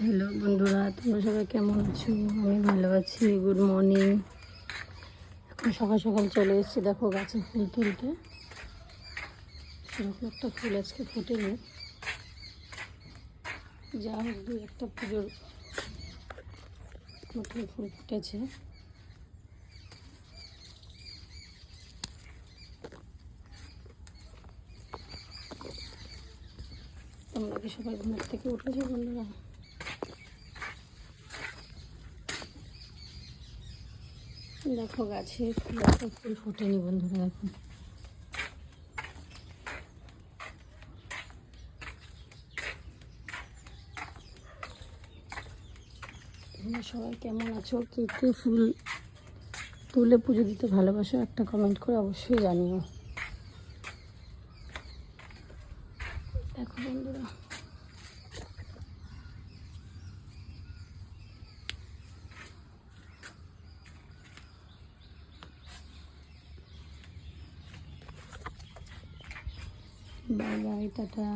Hello বন্ধুরা, তোমরা সবাই কেমন আছো? আমি ভালো আছি। Good morning. এখন সকাল সকাল চলে এসেছি, দেখো গাছে ফুল তুলতে। সেরকম একটা ফুল আজকে ফোটেনি, যা হোক দু একটা পুজোর মতন ফুল ফুটেছে। তোমরা কি সবাই ঘুমের থেকে উঠেছো বন্ধুরা? দেখো গাছে ফুল একটা ফুল ফোটেনি বন্ধুরা। এখন তোমরা সবাই কেমন আছো? কে কে ফুল তুলে পুজো দিতে ভালোবাসো একটা কমেন্ট করে অবশ্যই জানিও। দেখো বন্ধুরা, বাই বাই, টাটা।